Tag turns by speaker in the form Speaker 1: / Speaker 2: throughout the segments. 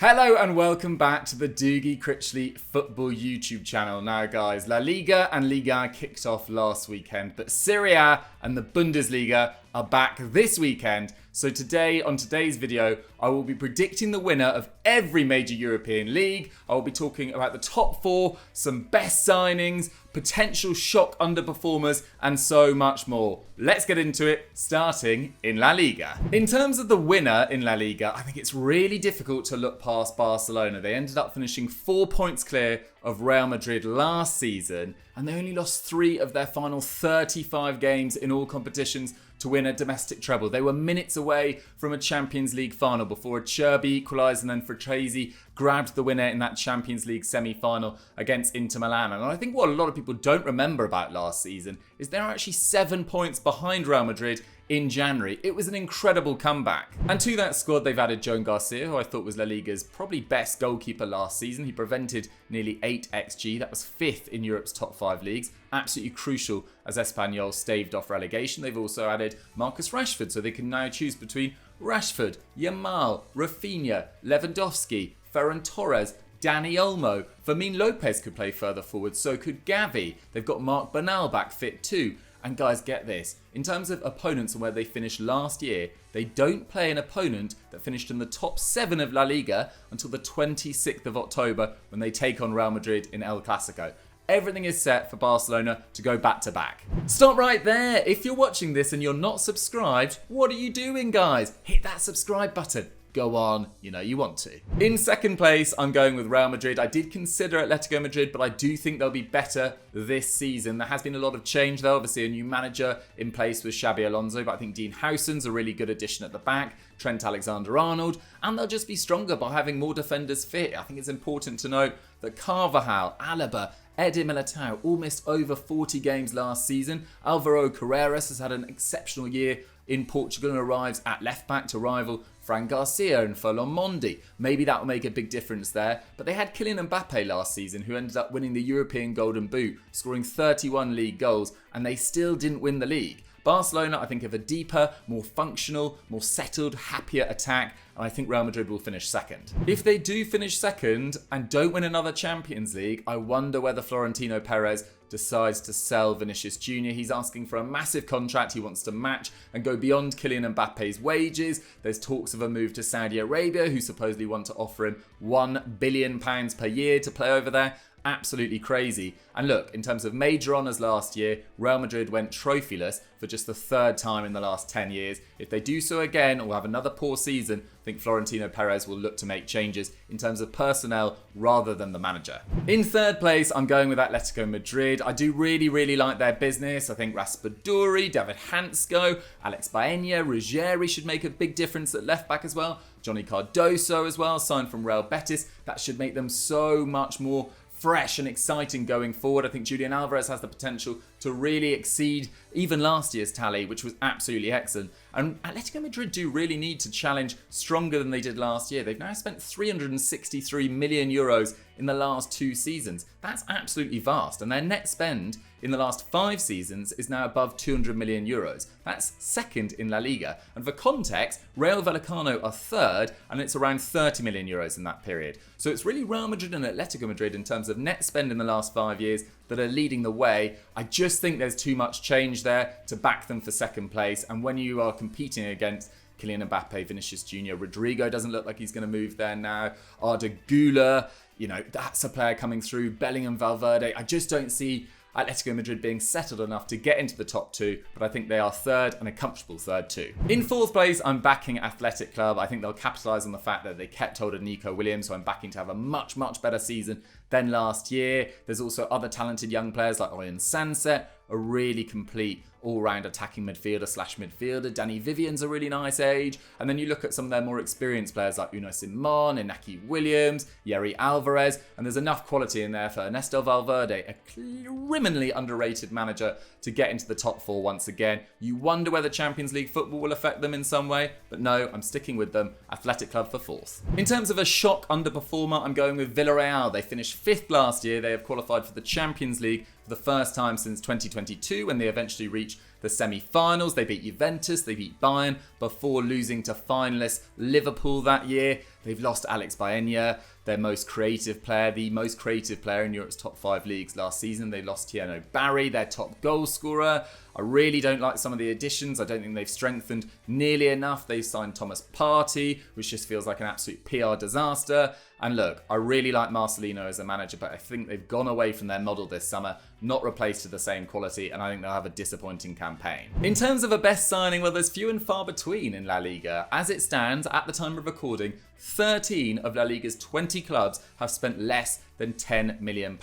Speaker 1: Hello and welcome back to the Dougie Critchley Football YouTube channel. Now guys, La Liga and Liga kicked off last weekend, but Serie A and the Bundesliga are back this weekend. So today, on today's video, I will be predicting the winner of every major European league. I will be talking about the top four, some best signings, potential shock underperformers, and so much more. Let's get into it, starting in La Liga. In terms of the winner in La Liga, I think it's really difficult to look past Barcelona. They ended up finishing 4 points clear of Real Madrid last season, and they only lost 3 of their final 35 games in all competitions to win a domestic treble. They were minutes away from a Champions League final before Xabi equalised and then Frattesi grabbed the winner in that Champions League semi-final against Inter Milan. And I think what a lot of people don't remember about last season is they're actually 7 points behind Real Madrid in January. It was an incredible comeback. And to that squad, they've added Joan Garcia, who I thought was La Liga's probably best goalkeeper last season. He prevented nearly 8 XG. That was 5th in Europe's top 5 leagues. Absolutely crucial as Espanyol staved off relegation. They've also added Marcus Rashford, so they can now choose between Rashford, Yamal, Raphinha, Lewandowski, Ferran Torres, Dani Olmo. Fermin Lopez could play further forward, so could Gavi. They've got Marc Bernal back fit too. And guys, get this. In terms of opponents and where they finished last year, they don't play an opponent that finished in the top 7 of La Liga until the 26th of October when they take on Real Madrid in El Clasico. Everything is set for Barcelona to go back-to-back. Stop right there. If you're watching this and you're not subscribed, what are you doing, guys? Hit that subscribe button. Go on, you know you want to. In second place, I'm going with Real Madrid. I did consider Atletico Madrid, but I do think they'll be better this season. There has been a lot of change though. Obviously a new manager in place with Xabi Alonso, but I think Dean Howson's a really good addition at the back. Trent Alexander-Arnold, and they'll just be stronger by having more defenders fit. I think it's important to note that Carvajal, Alaba, Eder Militao all missed over 40 games last season. Alvaro Carreras has had an exceptional year in Portugal and arrives at left back to rival Fran Garcia and Ferland Mendy. Maybe that will make a big difference there. But they had Kylian Mbappe last season, who ended up winning the European Golden Boot, scoring 31 league goals, and they still didn't win the league. Barcelona, I think, have a deeper, more functional, more settled, happier attack, and I think Real Madrid will finish second. If they do finish second and don't win another Champions League, I wonder whether Florentino Perez decides to sell Vinicius Jr. He's asking for a massive contract he wants to match and go beyond Kylian Mbappe's wages. There's talks of a move to Saudi Arabia, who supposedly want to offer him £1 billion per year to play over there. Absolutely crazy. And look, in terms of major honours last year, Real Madrid went trophyless for just the 3rd time in the last 10 years. If they do so again or have another poor season, I think Florentino Perez will look to make changes in terms of personnel rather than the manager. In third place, I'm going with Atletico Madrid. I do really like their business. I think Raspadori, David Hansco, Alex Baena, Ruggieri should make a big difference at left back as well. Johnny Cardoso as well, signed from Real Betis. That should make them so much more fresh and exciting going forward. I think Julian Alvarez has the potential to really exceed even last year's tally, which was absolutely excellent. And Atletico Madrid do really need to challenge stronger than they did last year. They've now spent 363 million euros in the last 2 seasons. That's absolutely vast. And their net spend in the last 5 seasons is now above 200 million euros. That's second in La Liga. And for context, Rayo Vallecano are third, and it's around 30 million euros in that period. So it's really Real Madrid and Atletico Madrid in terms of net spend in the last 5 years that are leading the way. I just think there's too much change there to back them for second place. And when you are competing against Kylian Mbappe, Vinicius Jr., Rodrigo doesn't look like he's going to move there now. Arda Güler, you know, that's a player coming through. Bellingham, Valverde. I just don't see Atletico Madrid being settled enough to get into the top 2, but I think they are third and a comfortable third too. In fourth place, I'm backing Athletic Club. I think they'll capitalise on the fact that they kept hold of Nico Williams, so I'm backing to have a much better season than last year. There's also other talented young players like Oyan Sanset, a really complete all-round attacking midfielder. Danny Vivian's a really nice age. And then you look at some of their more experienced players like Unai Simon, Inaki Williams, Yeri Alvarez, and there's enough quality in there for Ernesto Valverde, a criminally underrated manager, to get into the top 4 once again. You wonder whether Champions League football will affect them in some way, but no, I'm sticking with them. Athletic Club for 4th. In terms of a shock underperformer, I'm going with Villarreal. They finished 5th last year. They have qualified for the Champions League for the first time since 2022 when they eventually reached the semi-finals. They beat Juventus, they beat Bayern before losing to finalists Liverpool that year. They've lost Alex Baena, their most creative player, the most creative player in Europe's top 5 leagues last season. They lost Thierry Barry, their top goal scorer. I really don't like some of the additions. I don't think they've strengthened nearly enough. They've signed Thomas Partey, which just feels like an absolute PR disaster. And look, I really like Marcelino as a manager, but I think they've gone away from their model this summer, not replaced to the same quality, and I think they'll have a disappointing campaign. In terms of a best signing, well, there's few and far between in La Liga. As it stands, at the time of recording, 13 of La Liga's 20 clubs have spent less than £10 million.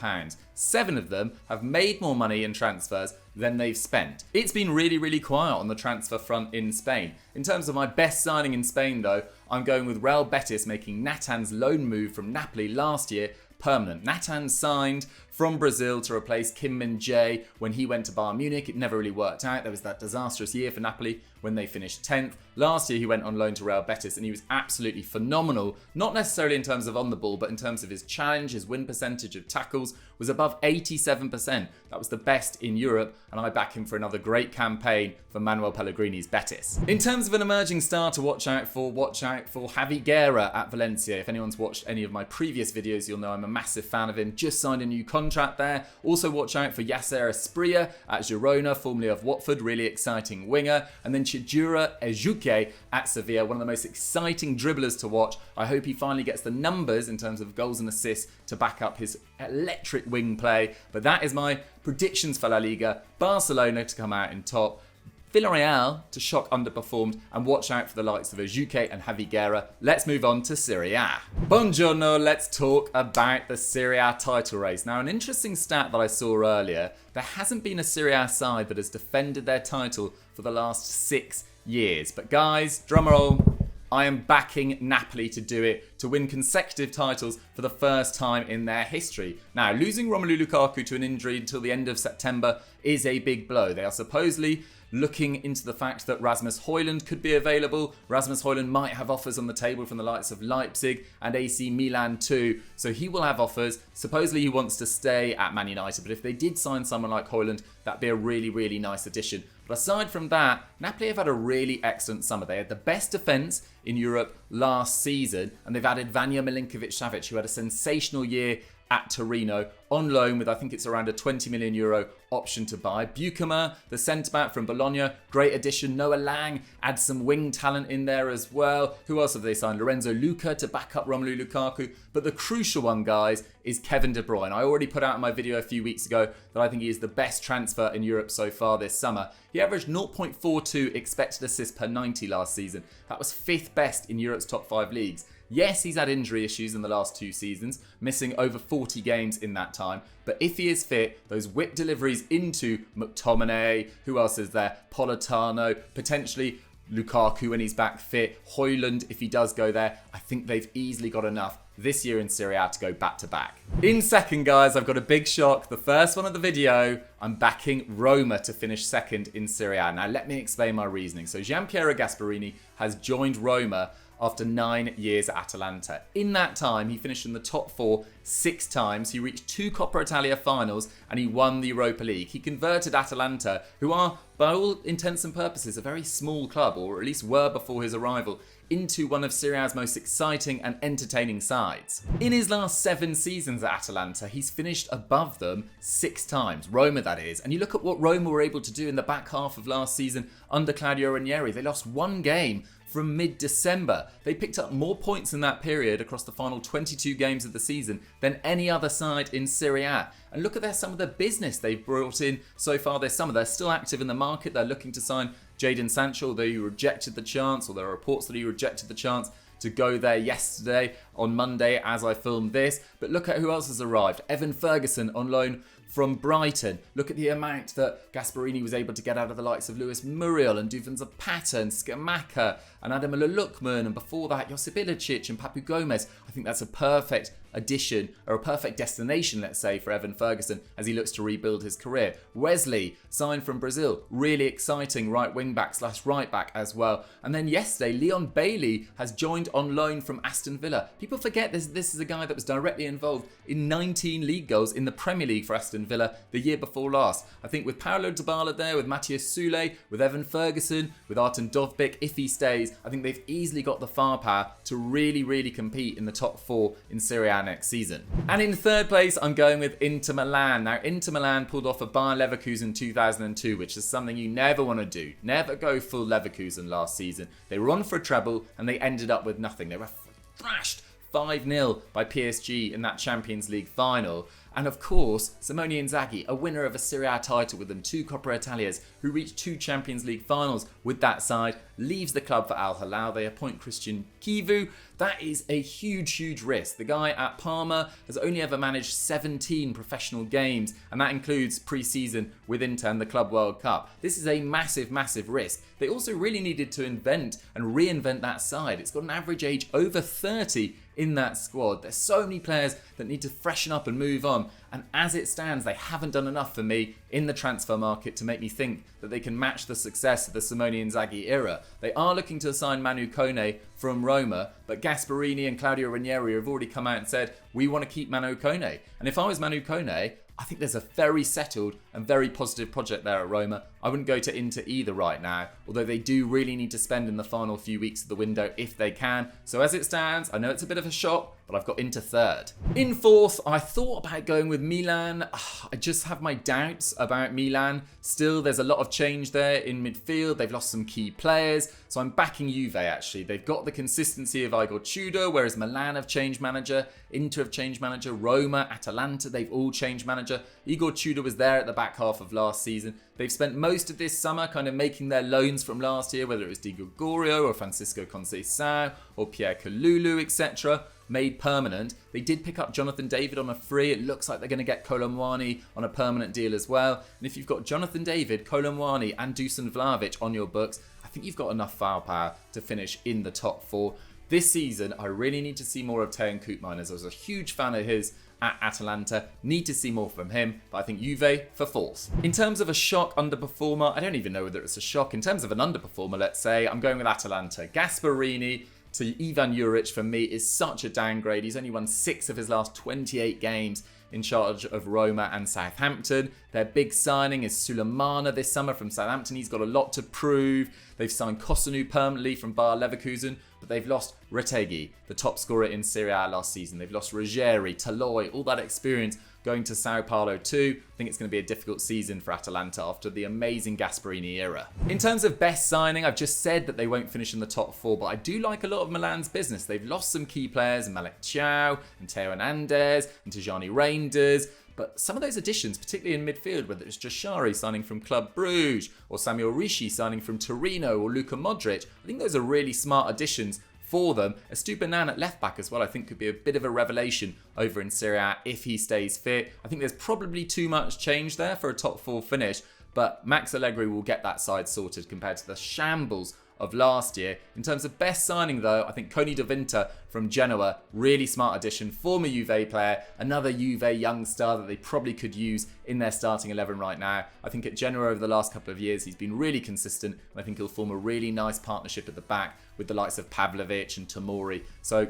Speaker 1: 7 of them have made more money in transfers than they've spent. It's been really, really quiet on the transfer front in Spain. In terms of my best signing in Spain, though, I'm going with Real Betis making Natan's loan move from Napoli last year permanent. Natan signed from Brazil to replace Kim Min-jae when he went to Bayern Munich. It never really worked out. There was that disastrous year for Napoli when they finished 10th. Last year he went on loan to Real Betis and he was absolutely phenomenal, not necessarily in terms of on the ball, but in terms of his challenge. His win percentage of tackles was above 87%. That was the best in Europe, and I back him for another great campaign for Manuel Pellegrini's Betis. In terms of an emerging star to watch out for Javi Guerra at Valencia. If anyone's watched any of my previous videos, you'll know I'm a massive fan of him. Just signed a new contract there. Also watch out for Yasser Asprilla at Girona, formerly of Watford, really exciting winger. And then Chidura Ejuke at Sevilla, one of the most exciting dribblers to watch. I hope he finally gets the numbers in terms of goals and assists to back up his electric wing play. But that is my predictions for La Liga. Barcelona to come out in top. Villarreal to shock underperformed, and watch out for the likes of Ejuke and Javi Guerra. Let's move on to Serie A. Buongiorno, let's talk about the Serie A title race. Now, an interesting stat that I saw earlier, there hasn't been a Serie A side that has defended their title for the last 6 years. But guys, drumroll, I am backing Napoli to do it, to win consecutive titles for the first time in their history. Now, losing Romelu Lukaku to an injury until the end of September is a big blow. They are supposedly looking into the fact that Rasmus Højlund could be available. Rasmus Højlund might have offers on the table from the likes of Leipzig and AC Milan too, so he will have offers. Supposedly he wants to stay at Man United, but if they did sign someone like Højlund, that'd be a really, really nice addition. But aside from that, Napoli have had a really excellent summer. They had the best defence in Europe last season, and they've added Vanja Milinkovic-Savic, who had a sensational year at Torino, on loan with I think it's around a €20 million option to buy. Buchema, the centre-back from Bologna, great addition. Noah Lang adds some wing talent in there as well. Who else have they signed? Lorenzo Luca to back up Romelu Lukaku. But the crucial one, guys, is Kevin De Bruyne. I already put out in my video a few weeks ago that I think he is the best transfer in Europe so far this summer. He averaged 0.42 expected assists per 90 last season. That was 5th best in Europe's top 5 leagues. Yes, he's had injury issues in the last 2 seasons, missing over 40 games in that time. But if he is fit, those whip deliveries into McTominay, who else is there? Politano, potentially Lukaku when he's back fit, Højlund if he does go there. I think they've easily got enough this year in Serie A to go back to back. In second, guys, I've got a big shock. The first one of the video, I'm backing Roma to finish second in Serie A. Now, let me explain my reasoning. So Gian Piero Gasperini has joined Roma after 9 years at Atalanta. In that time, he finished in the top 4 6 times. He reached 2 Coppa Italia finals and he won the Europa League. He converted Atalanta, who are, by all intents and purposes, a very small club, or at least were before his arrival, into one of Serie A's most exciting and entertaining sides. In his last 7 seasons at Atalanta, he's finished above them 6 times. Roma, that is. And you look at what Roma were able to do in the back half of last season under Claudio Ranieri. They lost 1 game from mid-December. They picked up more points in that period across the final 22 games of the season than any other side in Serie A. And look at some of the business they've brought in so far this summer. They're still active in the market. They're looking to sign Jadon Sancho, although he rejected the chance, or there are reports that he rejected the chance to go there yesterday on Monday as I filmed this. But look at who else has arrived. Evan Ferguson on loan from Brighton. Look at the amount that Gasperini was able to get out of the likes of Lewis Muriel and Duvin Zapata and Scamacca and Adam Lukman, and before that Josip Ilicic and Papu Gomez. I think that's a perfect addition, or a perfect destination, let's say, for Evan Ferguson as he looks to rebuild his career. Wesley, signed from Brazil, really exciting right wing back / right back as well. And then yesterday, Leon Bailey has joined on loan from Aston Villa. People forget this is a guy that was directly involved in 19 league goals in the Premier League for Aston Villa the year before last. I think with Paulo Dybala there, with Matthias Sule, with Evan Ferguson, with Artem Dovbyk, if he stays, I think they've easily got the firepower to really compete in the top 4 in Serie A next season. And in third place, I'm going with Inter Milan. Now, Inter Milan pulled off a Bayer Leverkusen 2002, which is something you never want to do. Never go full Leverkusen last season. They were on for a treble and they ended up with nothing. They were thrashed 5-0 by PSG in that Champions League final. And of course, Simone Inzaghi, a winner of a Serie A title with them, 2 Coppa Italias, who reached 2 Champions League finals with that side, leaves the club for Al Hilal. They appoint Cristian Chivu. That is a huge risk. The guy at Parma has only ever managed 17 professional games, and that includes pre-season with Inter and the Club World Cup. This is a massive risk. They also really needed to invent and reinvent that side. It's got an average age over 30 in that squad. There's so many players that need to freshen up and move on. And as it stands, they haven't done enough for me in the transfer market to make me think that they can match the success of the Simone Inzaghi era. They are looking to sign Manu Kone from Roma, but Gasperini and Claudio Ranieri have already come out and said, we want to keep Manu Kone. And if I was Manu Kone, I think there's a very settled and very positive project there at Roma. I wouldn't go to Inter either right now, although they do really need to spend in the final few weeks of the window if they can. So as it stands, I know it's a bit of a shock, but I've got Inter third. In fourth, I thought about going with Milan. I just have my doubts about Milan. Still, there's a lot of change there in midfield. They've lost some key players. So I'm backing Juve, actually. They've got the consistency of Igor Tudor, whereas Milan have changed manager, Inter have changed manager, Roma, Atalanta, they've all changed manager. Igor Tudor was there at the back half of last season. They've spent most of this summer kind of making their loans from last year, whether it was Di Gregorio or Francisco Conceição or Pierre Kalulu, etc., made permanent. They did pick up Jonathan David on a free. It looks like they're going to get Kolo Muani on a permanent deal as well. And if you've got Jonathan David, Kolo Muani and Dusan Vlahovic on your books, I think you've got enough firepower to finish in the top 4. This season, I really need to see more of Tejan Koopmeiners. I was a huge fan of his at Atalanta. Need to see more from him, but I think Juve for 4th. In terms of a shock underperformer, I don't even know whether it's a shock. In terms of an underperformer, let's say, I'm going with Atalanta. Gasperini to Ivan Juric for me is such a downgrade. He's only won 6 of his last 28 games in charge of Roma and Southampton. Their big signing is Sulemana this summer from Southampton. He's got a lot to prove. They've signed Kosunu permanently from Bayer Leverkusen, but they've lost Retegui, the top scorer in Serie A last season. They've lost Ruggeri, Toloi, all that experience going to Sao Paulo too. I think it's going to be a difficult season for Atalanta after the amazing Gasperini era. In terms of best signing, I've just said that they won't finish in the top 4, but I do like a lot of Milan's business. They've lost some key players, Malek Thiaw and Teo Hernandez and Tijani Reinders. But some of those additions, particularly in midfield, whether it's Jashari signing from Club Brugge or Samuel Rishi signing from Torino or Luka Modric, I think those are really smart additions for them. Estupiñán at left back as well, I think could be a bit of a revelation over in Serie A if he stays fit. I think there's probably too much change there for a top 4 finish, but Max Allegri will get that side sorted compared to the shambles of last year. In terms of best signing though, I think Coni De Winter from Genoa, really smart addition, former Juve player, another Juve young star that they probably could use in their starting 11 right now. I think at Genoa over the last couple of years, he's been really consistent, and I think he'll form a really nice partnership at the back with the likes of Pavlovic and Tomori. So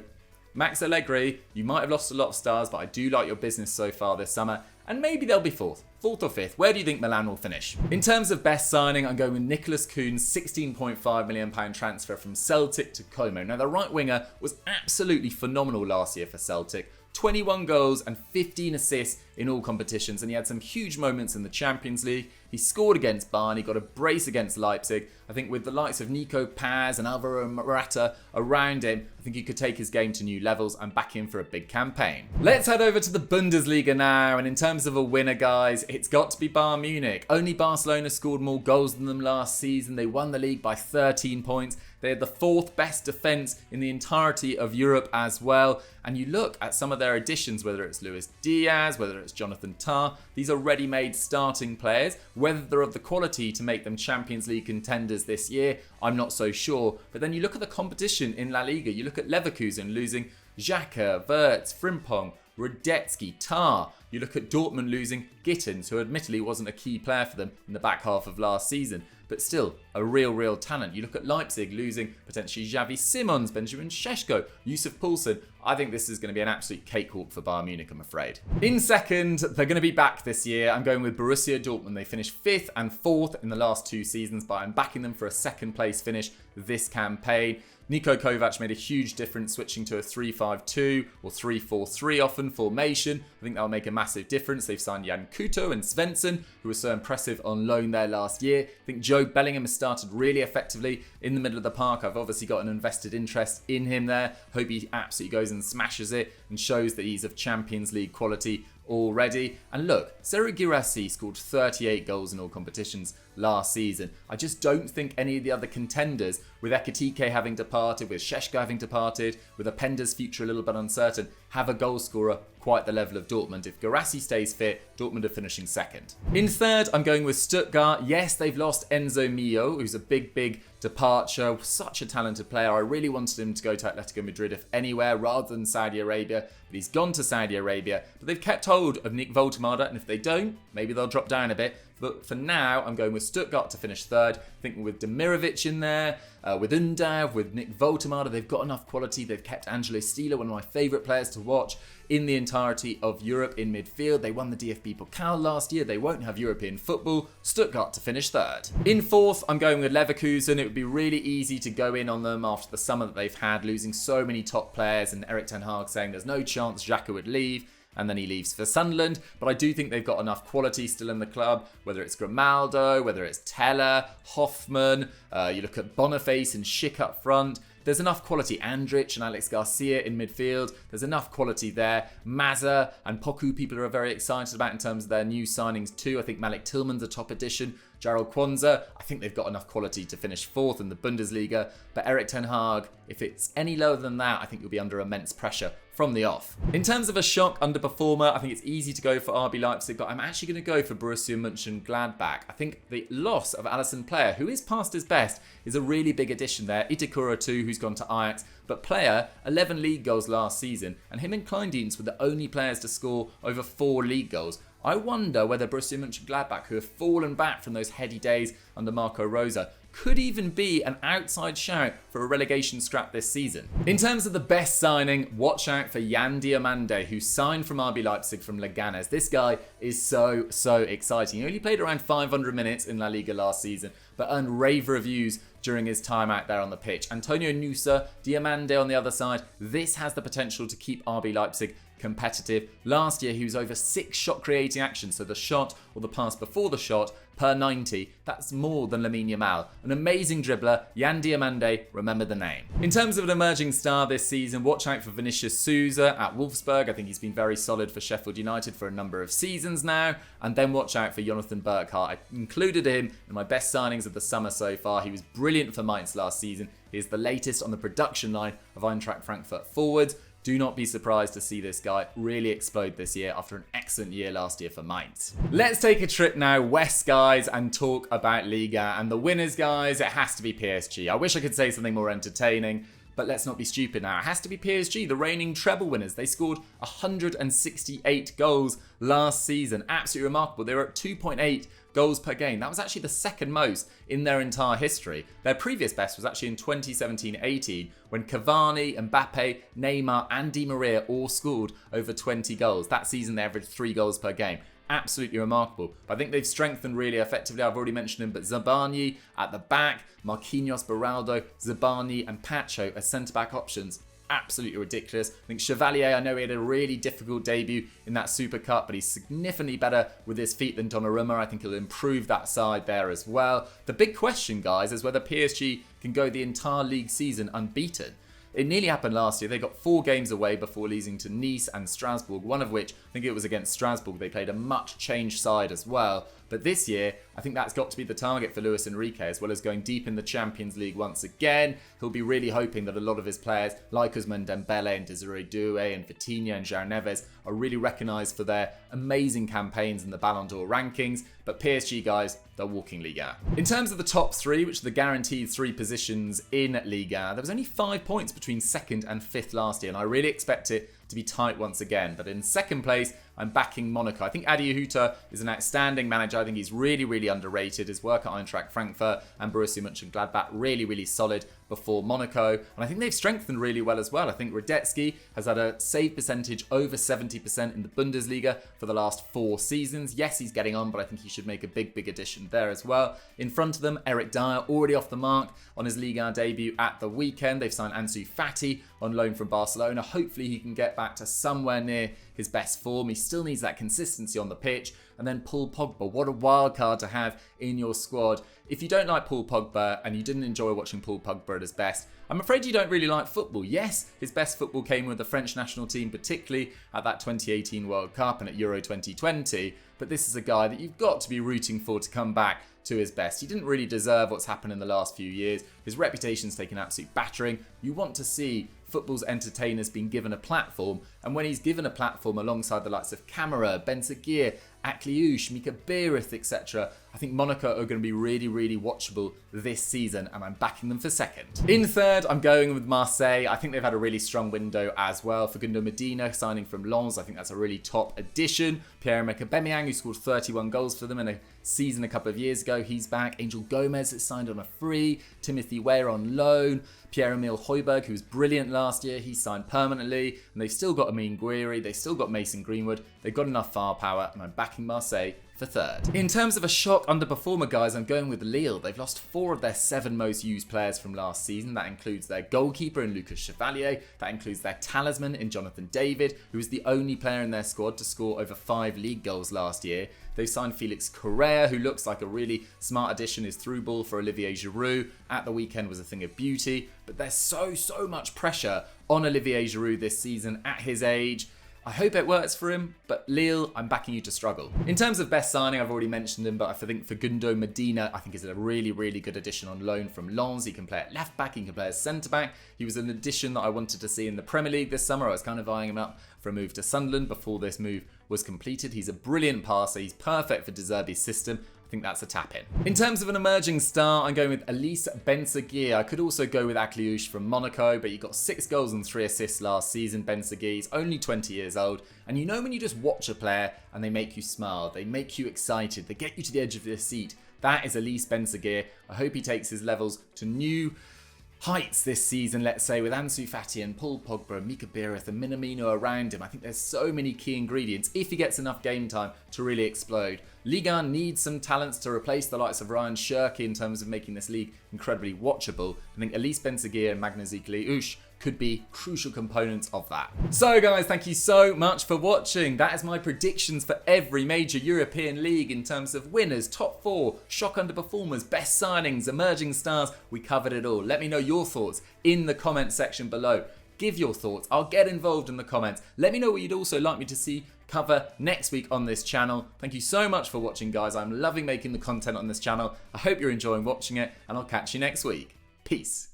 Speaker 1: Max Allegri, you might have lost a lot of stars, but I do like your business so far this summer, and maybe they'll be 4th or 5th. Where do you think Milan will finish? In terms of best signing, I'm going with Nicholas Kuhn's £16.5 million transfer from Celtic to Como. Now, the right winger was absolutely phenomenal last year for Celtic. 21 goals and 15 assists in all competitions, and he had some huge moments in the Champions League. He scored against Bayern, he got a brace against Leipzig. I think with the likes of Nico Paz and Alvaro Morata around him, I think he could take his game to new levels and back in for a big campaign. Let's head over to the Bundesliga now, and in terms of a winner, guys, it's got to be Bayern Munich. Only Barcelona scored more goals than them last season. They won the league by 13 points. They had the 4th best defence in the entirety of Europe as well. And you look at some of their additions, whether it's Luis Diaz, whether it's Jonathan Tah, these are ready-made starting players. Whether they're of the quality to make them Champions League contenders this year, I'm not so sure. But then you look at the competition in La Liga. You look at Leverkusen losing Xhaka, Wirtz, Frimpong, Radetzky, Tar. You look at Dortmund losing Gittins, who admittedly wasn't a key player for them in the back half of last season, but still a real talent. You look at Leipzig losing potentially Xavi Simons, Benjamin Šeško, Yusuf Poulsen. I think this is going to be an absolute cakewalk for Bayern Munich, I'm afraid. In second, they're going to be back this year. I'm going with Borussia Dortmund. They finished 5th and 4th in the last 2 seasons, but I'm backing them for a second place finish this campaign. Niko Kovac made a huge difference switching to a 3-5-2 or 3-4-3 often formation. I think that'll make a massive difference. They've signed Jan Couto and Svensson, who were so impressive on loan there last year. I think Jude Bellingham has started really effectively in the middle of the park. I've obviously got an invested interest in him there. Hope he absolutely goes and smashes it and shows that he's of Champions League quality already. And look, Serhou Guirassy scored 38 goals in all competitions last season. I just don't think any of the other contenders, with Ekitike having departed, with Šeško having departed, with Openda's future a little bit uncertain, have a goal scorer quite the level of Dortmund. If Guirassy stays fit, Dortmund are finishing second. In third, I'm going with Stuttgart. Yes, they've lost Enzo Mio, who's a big departure. Such a talented player. I really wanted him to go to Atletico Madrid, if anywhere, rather than Saudi Arabia. But he's gone to Saudi Arabia. But they've kept hold of Nick Woltemade, and if they don't, maybe they'll drop down a bit. But for now, I'm going with Stuttgart to finish third. Thinking with Demirovic in there, with Undav, with Nick Woltemade, they've got enough quality. They've kept Angelo Stiller, one of my favourite players to watch in the entirety of Europe in midfield. They won the DFB Pokal last year. They won't have European football. Stuttgart to finish third. In fourth, I'm going with Leverkusen. It would be really easy to go in on them after the summer that they've had, losing so many top players, and Erik ten Hag saying there's no chance Xhaka would leave. And then he leaves for Sunderland. But I do think they've got enough quality still in the club, whether it's Grimaldo, whether it's Teller, Hoffman, you look at Boniface and Schick up front. There's enough quality. Andrich and Alex Garcia in midfield. There's enough quality there. Mazza and Poku, people are very excited about in terms of their new signings too. I think Malik Tillman's a top addition. Gerald Kwanzaa, I think they've got enough quality to finish fourth in the Bundesliga. But Erik ten Hag, if it's any lower than that, I think you'll be under immense pressure from the off. In terms of a shock underperformer, I think it's easy to go for RB Leipzig, but I'm actually going to go for Borussia Mönchengladbach. I think the loss of Alisson Player, who is past his best, is a really big addition there. Itakura too, who's gone to Ajax, but Player, 11 league goals last season, and him and Kleindienst were the only players to score over 4 league goals. I wonder whether Borussia Mönchengladbach, who have fallen back from those heady days under Marco Rose, could even be an outside shout for a relegation scrap this season. In terms of the best signing, watch out for Yan Diomande, who signed from RB Leipzig from Leganés. This guy is so exciting. He only played around 500 minutes in La Liga last season, but earned rave reviews during his time out there on the pitch. Antonio Nusa, Diomande on the other side. This has the potential to keep RB Leipzig competitive. Last year, he was over 6 shot creating actions, so the shot or the pass before the shot per 90. That's more than Lamine Yamal. An amazing dribbler, Yan Diomande, remember the name. In terms of an emerging star this season, watch out for Vinicius Souza at Wolfsburg. I think he's been very solid for Sheffield United for a number of seasons now. And then watch out for Jonathan Burkhardt. I included him in my best signings of the summer so far. He was brilliant for Mainz last season. He is the latest on the production line of Eintracht Frankfurt forwards. Do not be surprised to see this guy really explode this year after an excellent year last year for Mainz. Let's take a trip now west, guys, and talk about Liga. And the winners, guys, it has to be PSG. I wish I could say something more entertaining, but let's not be stupid now. It has to be PSG, the reigning treble winners. They scored 168 goals last season. Absolutely remarkable. They were at 2.8 goals per game. That was actually the second most in their entire history. Their previous best was actually in 2017-18 when Cavani, Mbappe, Neymar and Di Maria all scored over 20 goals. That season they averaged 3 goals per game. Absolutely remarkable. But I think they've strengthened really effectively. I've already mentioned him, but Zabani at the back, Marquinhos, Beraldo, Zabani and Pacho as centre-back options. Absolutely ridiculous. I think Chevalier, I know he had a really difficult debut in that Super Cup, but he's significantly better with his feet than Donnarumma. I think he'll improve that side there as well. The big question, guys, is whether PSG can go the entire league season unbeaten. It nearly happened last year. They got 4 games away before losing to Nice and Strasbourg, one of which, I think it was against Strasbourg, they played a much changed side as well. But this year, I think that's got to be the target for Luis Enrique, as well as going deep in the Champions League once again. He'll be really hoping that a lot of his players, like Ousmane Dembele and Desiree Doué and Vitinha and João Neves, are really recognised for their amazing campaigns in the Ballon d'Or rankings. But PSG, guys, they're walking Liga. In terms of the top three, which are the guaranteed three positions in Liga, there was only 5 points between second and fifth last year, and I really expect it to be tight once again. But in second place, I'm backing Monaco. I think Adi Hutter is an outstanding manager. I think he's really, really underrated. His work at Eintracht Frankfurt and Borussia Mönchengladbach really, really solid before Monaco. And I think they've strengthened really well as well. I think Radetzky has had a save percentage over 70% in the Bundesliga for the last 4 seasons. Yes, he's getting on, but I think he should make a big, big addition there as well. In front of them, Eric Dyer already off the mark on his Liga debut at the weekend. They've signed Ansu Fati on loan from Barcelona. Hopefully he can get back to somewhere near his best form. He still needs that consistency on the pitch. And then Paul Pogba, what a wild card to have in your squad. If you don't like Paul Pogba and you didn't enjoy watching Paul Pogba at his best, I'm afraid you don't really like football. Yes, his best football came with the French national team, particularly at that 2018 World Cup and at Euro 2020. But this is a guy that you've got to be rooting for to come back to his best. He didn't really deserve what's happened in the last few years. His reputation's taken an absolute battering. You want to see football's entertainers being given a platform, and when he's given a platform alongside the likes of Camara, Benzagir, Akliouche, Mika Berith, etc., I think Monaco are going to be really, really watchable this season, and I'm backing them for second. In third, I'm going with Marseille. I think they've had a really strong window as well. Facundo Medina signing from Lens, I think that's a really top addition. Pierre-Emerick Aubameyang, who scored 31 goals for them in a season a couple of years ago, he's back. Angel Gomez is signed on a free. Timothy Weah on loan. Pierre-Emile Højbjerg, who was brilliant last year, he's signed permanently. And they've still got Amine Gouiri, they've still got Mason Greenwood. They've got enough firepower, and I'm backing Marseille for third. In terms of a shock underperformer, guys, I'm going with Lille. They've lost 4 of their 7 most used players from last season. That includes their goalkeeper in Lucas Chevalier. That includes their talisman in Jonathan David, who was the only player in their squad to score over 5 league goals last year. They've signed Felix Correa, who looks like a really smart addition. His through ball for Olivier Giroud at the weekend was a thing of beauty. But there's so much pressure on Olivier Giroud this season at his age. I hope it works for him, but Lille, I'm backing you to struggle. In terms of best signing, I've already mentioned him, but I think Facundo Medina, I think is a really, really good addition on loan from Lens. He can play at left back, he can play as centre back. He was an addition that I wanted to see in the Premier League this summer. I was kind of eyeing him up for a move to Sunderland before this move was completed. He's a brilliant passer. He's perfect for De Zerbi's system. I think that's a tap in. In terms of an emerging star, I'm going with Elise Benzagir. I could also go with Akliouche from Monaco, but he got 6 goals and 3 assists last season. Benzagir is only 20 years old. And you know when you just watch a player and they make you smile, they make you excited, they get you to the edge of your seat. That is Elise Benzagir. I hope he takes his levels to new heights this season, let's say, with Ansu Fati and Paul Pogba and Mika Berith and Minamino around him. I think there's so many key ingredients if he gets enough game time to really explode. Liga needs some talents to replace the likes of Ryan Shirky in terms of making this league incredibly watchable. I think Elise Benzagir and Magnus Akliouche could be crucial components of that. So guys, thank you so much for watching. That is my predictions for every major European league in terms of winners, top 4, shock underperformers, best signings, emerging stars. We covered it all. Let me know your thoughts in the comment section below. Give your thoughts. I'll get involved in the comments. Let me know what you'd also like me to see cover next week on this channel. Thank you so much for watching, guys. I'm loving making the content on this channel. I hope you're enjoying watching it, and I'll catch you next week. Peace.